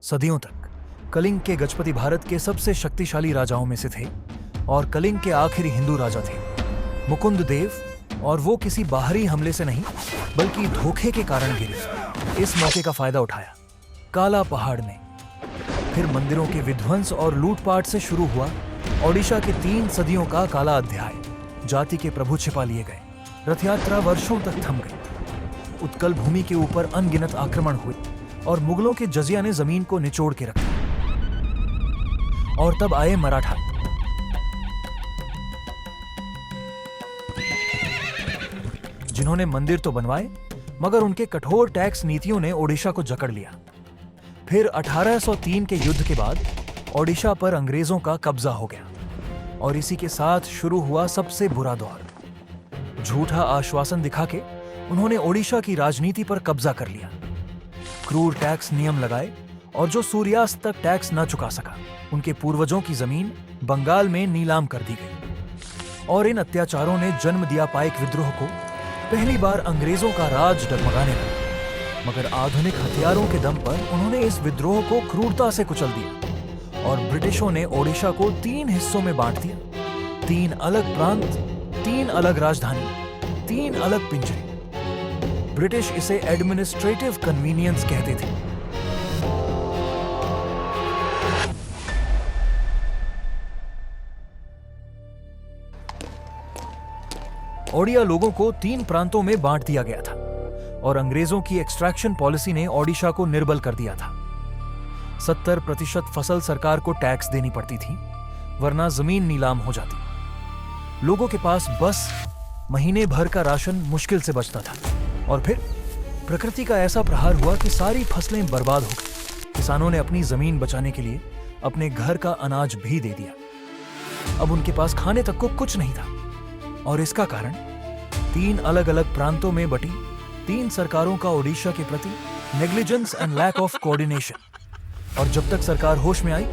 सदियों तक कलिंग के गजपति भारत के सबसे शक्तिशाली राजाओं में से थे और कलिंग के आखिरी हिंदू राजा थे मुकुंद देव, और वो किसी बाहरी हमले से नहीं बल्कि धोखे के कारण गिरे। इस मौके का फायदा उठाया काला पहाड़ ने। फिर मंदिरों के विध्वंस और लूटपाट से शुरू हुआ ओडिशा के 3 सदियों का काला अध्याय। जाति के प्रभु छिपा लिए गए, रथ यात्रा वर्षों तक थम गई, उत्कल भूमि के ऊपर अनगिनत आक्रमण हुए और मुगलों के जजिया ने जमीन को निचोड़ के रखा। और तब आए मराठा। जिन्होंने मंदिर तो बनवाए मगर उनके कठोर टैक्स नीतियों ने ओडिशा को जकड़ लिया। फिर 1803 के युद्ध के बाद ओडिशा पर अंग्रेजों का कब्जा हो गया और इसी के साथ शुरू हुआ सबसे बुरा दौर। झूठा आश्वासन दिखा के उन्होंने ओडिशा की राजनीति पर कब्जा कर लिया। क्रूर टैक्स नियम लगाए और जो सूर्यास्त तक टैक्स न चुका सका उनके पूर्वजों की जमीन बंगाल में नीलाम कर दी गई। और इन अत्याचारों ने जन्म दिया पाइक विद्रोह को। पहली बार अंग्रेजों का राज डगमगाने लगा, मगर आधुनिक हथियारों के दम पर उन्होंने इस विद्रोह को क्रूरता से कुचल दिया और ब्रिटिशों ने ओडिशा को 3 हिस्सों में बांट दिया। 3 अलग प्रांत, 3 अलग राजधानी, 3 अलग पिंजरे। ब्रिटिश इसे एडमिनिस्ट्रेटिव कन्वीनियंस कहते थे। ओडिया लोगों को 3 प्रांतों में बांट दिया गया था और अंग्रेजों की एक्सट्रैक्शन पॉलिसी ने ओडिशा को निर्बल कर दिया था। 70% फसल सरकार को टैक्स देनी पड़ती थी, वरना जमीन नीलाम हो जाती। लोगों के पास बस महीने भर का राशन मुश्किल से बचता था। और फिर प्रकृति का ऐसा प्रहार हुआ कि सारी फसलें बर्बाद हो गई। किसानों ने अपनी जमीन बचाने के लिए अपने घर का अनाज भी दे दिया। अब उनके पास खाने तक को कुछ नहीं था और इसका कारण 3 अलग अलग प्रांतों में बटी 3 सरकारों का ओडिशा के प्रति negligence and lack of coordination. और जब तक सरकार होश में आई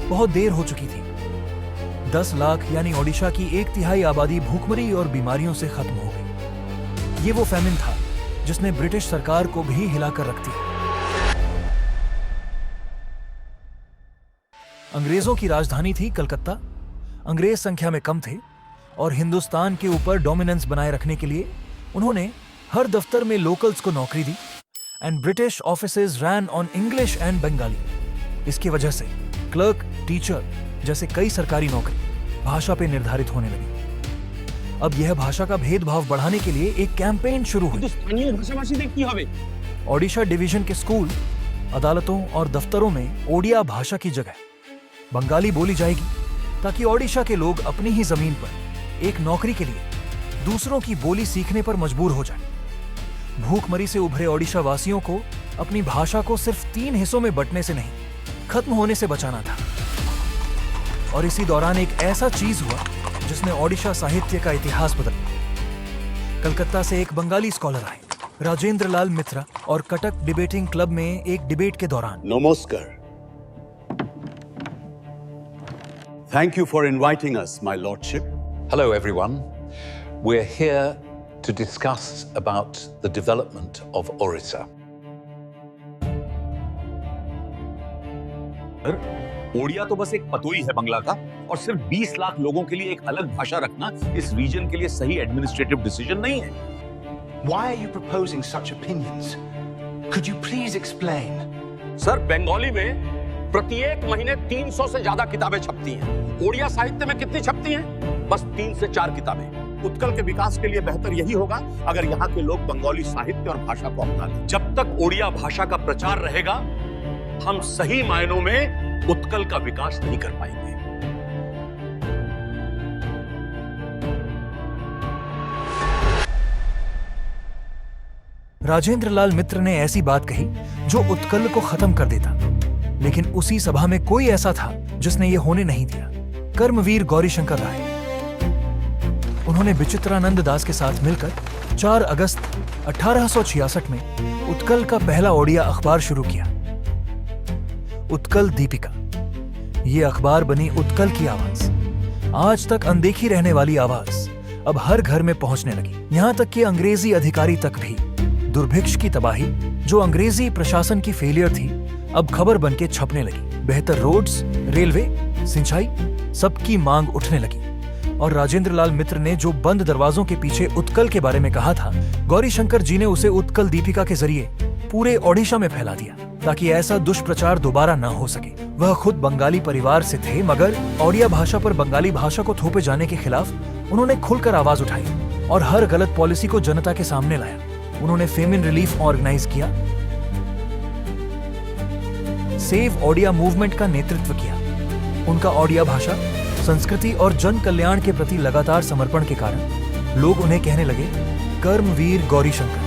बहुत देर हो चुकी थी। 10 लाख यानी ओडिशा की 1/3 आबादी भूखमरी और बीमारियों से खत्म हो गई। ये वो फैमिन था जिसने ब्रिटिश सरकार को भी हिलाकर रख दिया। अंग्रेजों की राजधानी थी कलकत्ता। अंग्रेज संख्या में कम थे और हिंदुस्तान के ऊपर डोमिनेंस बनाए रखने के लिए उन्होंने हर दफ्तर में लोकल्स को नौकरी दी and British offices ran on English and Bengali. इसकी वजह से क्लर्क, टीचर जैसे कई सरकारी नौकरी भाषा पे निर्धारित होने लगी। अब यह भाषा का भेदभाव बढ़ाने के लिए एक कैंपेन शुरू हुई। ओडिशा डिवीजन के स्कूल, अदालतों और दफ्तरों में ओडिया भाषा की जगह बंगाली बोली जाएगी ताकि ओडिशा के लोग अपनी ही जमीन पर एक नौकरी के लिए दूसरों की बोली सीखने पर मजबूर हो जाए। भूखमरी से उभरे ओडिशा वासियों को अपनी भाषा को सिर्फ 3 हिस्सों में बंटने से नहीं, खत्म होने से बचाना था। और इसी दौरान एक ऐसा चीज हुआ जिसने ओडिशा साहित्य का इतिहास बदला। कलकत्ता से एक बंगाली स्कॉलर आए, राजेंद्र लाल मित्रा, और कटक डिबेटिंग क्लब में एक डिबेट के दौरान। नमस्कार। Thank you for inviting us, my lordship. Hello, everyone. We're here to discuss about the development of Orissa. Odia तो बस एक पतोई है बंगला का, और सिर्फ 20 लाख लोगों के लिए एक अलग भाषा रखना इस रीजन के लिए सही एडमिनिस्ट्रेटिव डिसीजन नहीं है। Why are you proposing such opinions? Could you please explain? Sir, Bengali में प्रत्येक महीने 300 से ज्यादा किताबें छपती हैं। ओडिया साहित्य में कितनी छपती हैं? बस 3 से 4 किताबें। उत्कल के विकास के लिए बेहतर यही होगा अगर यहाँ के लोग बंगाली साहित्य और भाषा को अपना लें। जब तक ओडिया भाषा का प्रचार रहेगा, हम सही मायनों में उत्कल का विकास नहीं कर पाएंगे। राजेंद्र लाल मित्र ने ऐसी बात कही जो उत्कल को खत्म कर देता, लेकिन उसी सभा में कोई ऐसा था जिसने ये होने नहीं दिया। कर्मवीर गौरीशंकर राय। उन्होंने विचित्रानंद दास के साथ मिलकर 4 अगस्त 1866 में उत्कल का पहला ओडिया अखबार शुरू किया, उत्कल दीपिका। ये अखबार बनी उत्कल की आवाज, आज तक अनदेखी रहने वाली आवाज अब हर घर में पहुंचने लगी। यहां तक कि अंग्रेजी अधिकारी तक भी दुर्भिक्ष की तबाही, जो अंग्रेजी प्रशासन की फेलियर थी, अब खबर बनके छपने लगी। बेहतर रोड्स, रेलवे, सिंचाई, सबकी मांग उठने लगी। और राजेंद्र लाल मित्र ने जो बंद दरवाजों के पीछे उत्कल के बारे में कहा था, गौरीशंकर जी ने उसे उत्कल दीपिका के जरिए पूरे ओडिशा में फैला दिया, ताकि ऐसा दुष्प्रचार दोबारा ना हो सके। वह खुद बंगाली परिवार से थे, मगर ओडिया भाषा पर बंगाली भाषा को थोपे जाने के खिलाफ उन्होंने खुलकर आवाज उठाई और हर गलत पॉलिसी को जनता के सामने लाया। उन्होंने फेमिन रिलीफ ऑर्गेनाइज किया, सेव ओडिया मूवमेंट का नेतृत्व किया। उनका ओडिया भाषा, संस्कृति और जन कल्याण के प्रति लगातार समर्पण के कारण लोग उन्हें कहने लगे कर्मवीर गौरीशंकर।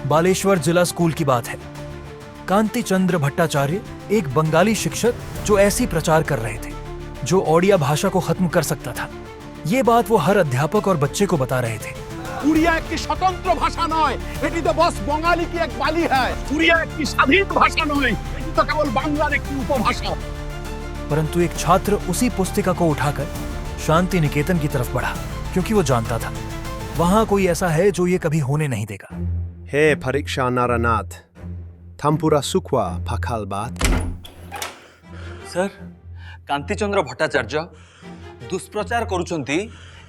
बालेश्वर जिला स्कूल की बात है। कांति चंद्र भट्टाचार्य एक बंगाली शिक्षक जो ऐसी प्रचार कर रहे थे जो ओडिया भाषा को खत्म कर सकता था। ये बात वो हर अध्यापक और बच्चे को बता रहे थे। उड़िया एक स्वतंत्र भाषा नय, एटी तो बस बंगाली की एक बाली है। उड़िया एक स्वाधीन भाषा नय, एटी तो केवल बांग्लार एक उपभाषा। परंतु एक छात्र उसी पुस्तिका को उठाकर शांति निकेतन की तरफ बढ़ा, क्योंकि वो जानता था वहां कोई ऐसा है जो ये कभी होने नहीं देगा। हे परीक्षा नारानाथ, थाम्पुरा सुखवा फाखाल बात। सर, कांतिचंद्र भट्टाचार्य दुष्प्रचार करुछंती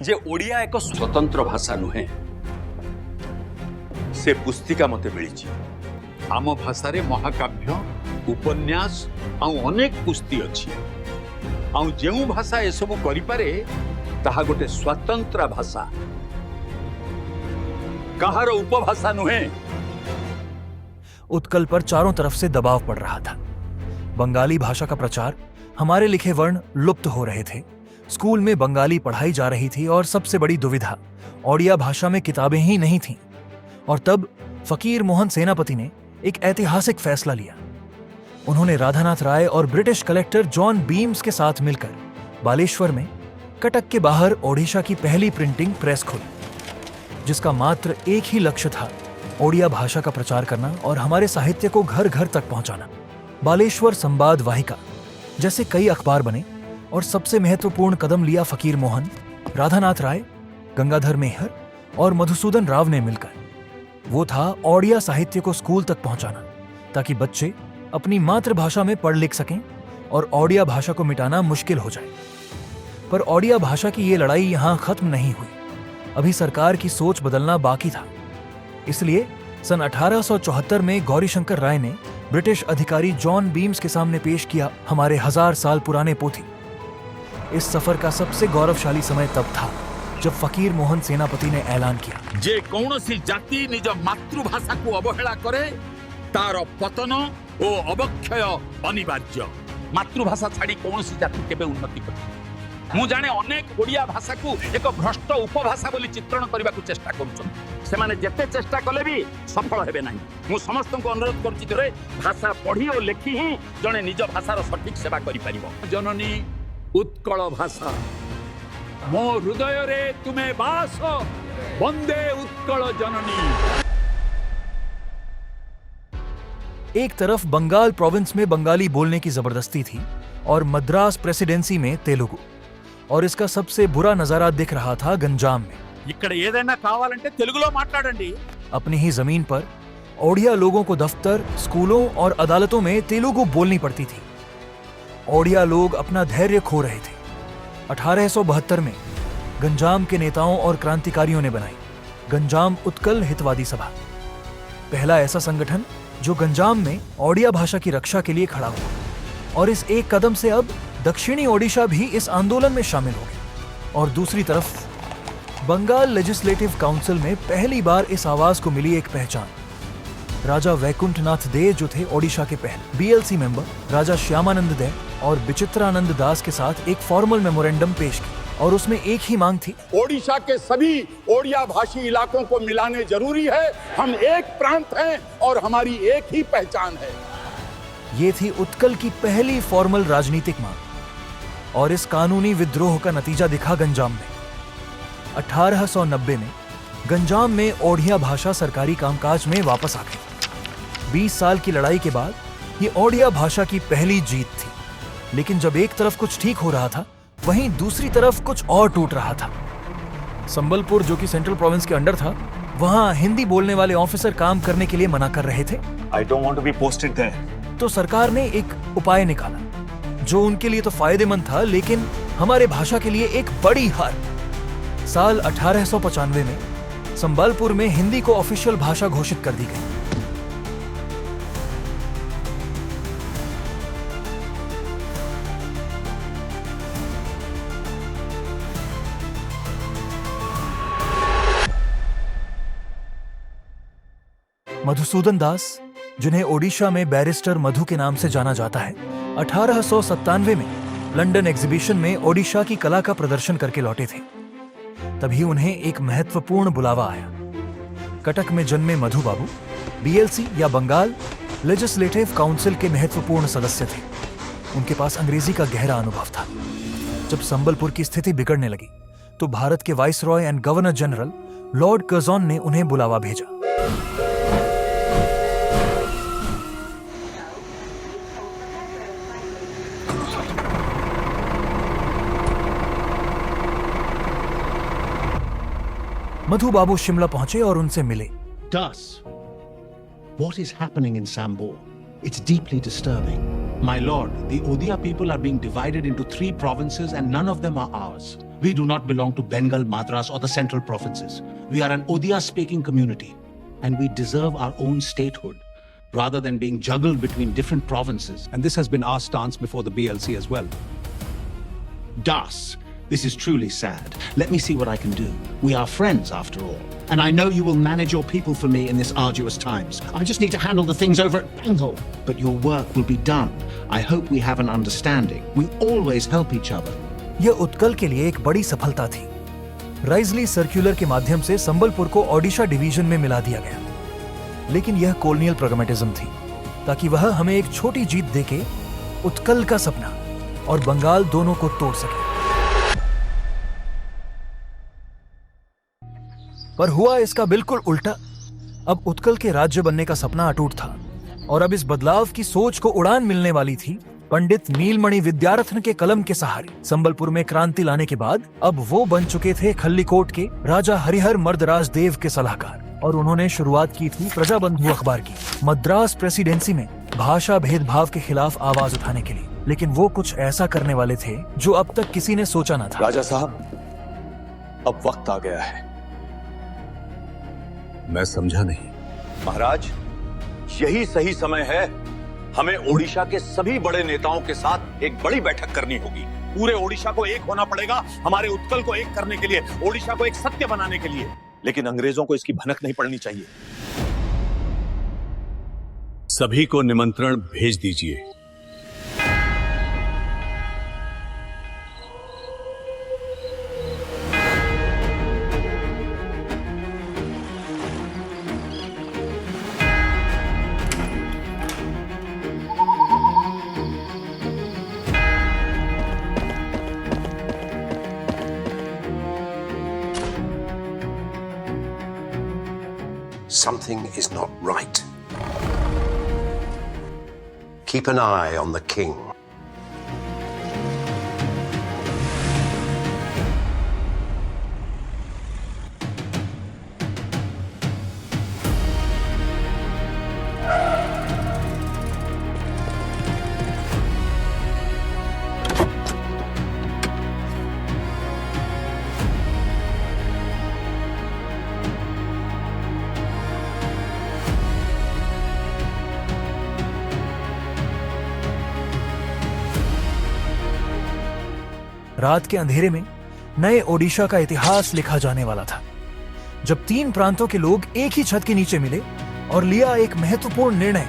जे ओडिया एक स्वतंत्र भाषा नुहे। से पुस्तिका मते मिली। आम भाषा रे महाकाव्य, उपन्यास आउ अनेक पुस्ति अछि। आउ जेउ भाषा ए सब करि पारे ताहा गोटे स्वतंत्र भाषा, कहार उपभाषा नुहे। उत्कल पर चारों तरफ से दबाव पड़ रहा था। बंगाली भाषा का प्रचार, हमारे लिखे वर्ण लुप्त हो रहे थे, स्कूल में बंगाली पढ़ाई जा रही थी और सबसे बड़ी दुविधा, ओडिया भाषा में किताबें ही नहीं थीं। और तब फकीर मोहन सेनापति ने एक ऐतिहासिक फैसला लिया। उन्होंने राधानाथ राय और ब्रिटिश कलेक्टर जॉन बीम्स के साथ मिलकर बालेश्वर में कटक के बाहर ओडिशा की पहली प्रिंटिंग प्रेस खोली, जिसका मात्र एक ही लक्ष्य था, ओडिया भाषा का प्रचार करना और हमारे साहित्य को घर घर तक पहुंचाना। बालेश्वर संवाद वाहिका जैसे कई अखबार बने और सबसे महत्वपूर्ण कदम लिया फकीर मोहन, राधानाथ राय, गंगाधर मेहर और मधुसूदन राव ने मिलकर। वो था ओडिया साहित्य को स्कूल तक पहुंचाना, ताकि बच्चे अपनी मातृभाषा में पढ़ लिख सकें और ओडिया भाषा को मिटाना मुश्किल हो जाए। पर ओडिया भाषा की ये लड़ाई यहां खत्म नहीं हुई। अभी सरकार की सोच बदलना बाकी था। इसलिए सन 1874 में गौरीशंकर राय ने ब्रिटिश अधिकारी जॉन बीम्स के सामने पेश किया हमारे 1000 साल पुराने पोथी। इस सफर का सबसे गौरवशाली समय तब था जब फकीर मोहन सेनापति ने ऐलान किया, जे कौनसी जाति निज मातृभाषा को अवहेला करे तार पतन ओ अवक्षय अनिवार्य। मातृभाषा छाड़ी कौनसी जाति केबे उन्नति करे। मु जाने अनेक ओडिया भाषा को एक भ्रष्ट उपभाषा बोली चित्रण करने को चेष्टा करुछन। सेमाने जेते चेष्टा कले भी सफल हेबे नाही। मु समस्त को अनुरोध करछि जे भाषा पढ़ी और लेखी ही जने निज भाषार सठिक सेवा करि परिबो। जननी उत्कल भाषा, मो हृदय रे तुमे बास, वंदे उत्कल जननी। एक तरफ बंगाल प्रोविंस में बंगाली बोलने की जबरदस्ती थी और मद्रास प्रेसिडेंसी में तेलुगु, और इसका सबसे बुरा नजारा दिख रहा था गंजाम में। ఇక్కడ ఏదైనా కావాలంటే తెలుగులో మాట్లాడండి। अपनी ही जमीन पर ओडिया लोगों को दफ्तर, स्कूलों और अदालतों में तेलुगु बोलनी पड़ती थी। ओडिया लोग अपना धैर्य खो रहे थे। 1872 में गंजाम के नेताओं और क्रांतिकारियों ने बनाई गंजाम उत्कल हितवादी सभा, पहला ऐसा संगठन जो गंजाम में ओडिया भाषा की रक्षा के लिए खड़ा हुआ। और इस एक कदम से अब दक्षिणी ओडिशा भी इस आंदोलन में शामिल हो गया। और दूसरी तरफ बंगाल लेजिस्लेटिव काउंसिल में पहली बार इस आवाज को मिली एक पहचान। राजा वैकुंठनाथ दे जो थे ओडिशा के पहले बीएलसी मेंबर, राजा श्यामानंद दे और विचित्रानंद दास के साथ एक फॉर्मल मेमोरेंडम पेश की, और उसमें एक ही मांग थी, ओडिशा के सभी ओडिया भाषी इलाकों को मिलाने जरूरी है। हम एक प्रांत हैं और हमारी एक ही पहचान है। ये थी उत्कल की पहली फॉर्मल राजनीतिक मांग, और इस कानूनी विद्रोह का नतीजा दिखा गंजाम में। 1890 में गंजाम में ओडिया भाषा सरकारी कामकाज में वापस आ गई। 20 साल की लड़ाई के बाद ये ओडिया भाषा की पहली जीत थी। लेकिन जब एक तरफ कुछ ठीक हो रहा था, वहीं दूसरी तरफ कुछ और टूट रहा था। संबलपुर, जो कि सेंट्रल प्रोविंस के अंडर था, वहां हिंदी बोलने वाले ऑफिसर काम करने के लिए मना कर रहे थे। I don't want to be posted there. तो सरकार ने एक उपाय निकाला जो उनके लिए तो फायदेमंद था, लेकिन हमारे भाषा के लिए एक बड़ी हार। साल 1895 में संबलपुर में हिंदी को ऑफिशियल भाषा घोषित कर दी गई। मधुसूदन दास, जिन्हें ओडिशा में बैरिस्टर मधु के नाम से जाना जाता है, 1897 में लंदन एग्जीबिशन में ओडिशा की कला का प्रदर्शन करके लौटे थे। तभी उन्हें एक महत्वपूर्ण बुलावा आया। कटक में जन्मे मधु बाबू बीएलसी या बंगाल लेजिस्लेटिव काउंसिल के महत्वपूर्ण सदस्य थे। उनके पास अंग्रेजी का गहरा अनुभव था। जब संबलपुर की स्थिति बिगड़ने लगी तो भारत के viceroy and governor general Lord Curzon ने उन्हें बुलावा भेजा। मधु बाबू शिमला पहुंचे और उनसे मिले। Das, what is happening in Sambor? It's deeply disturbing. My lord, the Odia people are being divided into 3 provinces and none of them are ours. We do not belong to Bengal, Madras or the central provinces. We are an Odia-speaking community and we deserve our own statehood rather than being juggled between different provinces. And this has been our stance before the BLC as well. Das, this is truly sad. Let me see what I can do. We are friends after all. And I know you will manage your people for me in this arduous times. I just need to handle the things over at Bengal. But your work will be done. I hope we have an understanding. We always help each other. यह उत्कल के लिए एक बड़ी सफलता थी। राइजली circular के माध्यम से संबलपुर को ओडिशा डिवीजन में मिला दिया गया। लेकिन यह कॉलोनियल प्रैग्मेटिज्म थी, ताकि वह हमें एक छोटी जीत देके उत्कल का सपना और बंगाल दोनों को तोड़ सके। पर हुआ इसका बिल्कुल उल्टा। अब उत्कल के राज्य बनने का सपना अटूट था और अब इस बदलाव की सोच को उड़ान मिलने वाली थी पंडित नीलमणि विद्यारत्न के कलम के सहारे। संबलपुर में क्रांति लाने के बाद अब वो बन चुके थे खल्लीकोट के राजा हरिहर मर्दराज देव के सलाहकार और उन्होंने शुरुआत की थी प्रजाबंधु अखबार की मद्रास प्रेसिडेंसी में भाषा भेदभाव के खिलाफ आवाज उठाने के लिए। लेकिन वो कुछ ऐसा करने वाले थे जो अब तक किसी ने सोचा न था। राजा साहब, अब वक्त आ गया है। मैं समझा नहीं। महाराज, यही सही समय है। हमें ओडिशा के सभी बड़े नेताओं के साथ एक बड़ी बैठक करनी होगी। पूरे ओडिशा को एक होना पड़ेगा हमारे उत्कल को एक करने के लिए, ओडिशा को एक सत्य बनाने के लिए। लेकिन अंग्रेजों को इसकी भनक नहीं पड़नी चाहिए। सभी को निमंत्रण भेज दीजिए। Something is not right. Keep an eye on the king. रात के अंधेरे में नए ओडिशा का इतिहास लिखा जाने वाला था, जब 3 प्रांतों के लोग एक ही छत के नीचे मिले और लिया एक महत्वपूर्ण निर्णय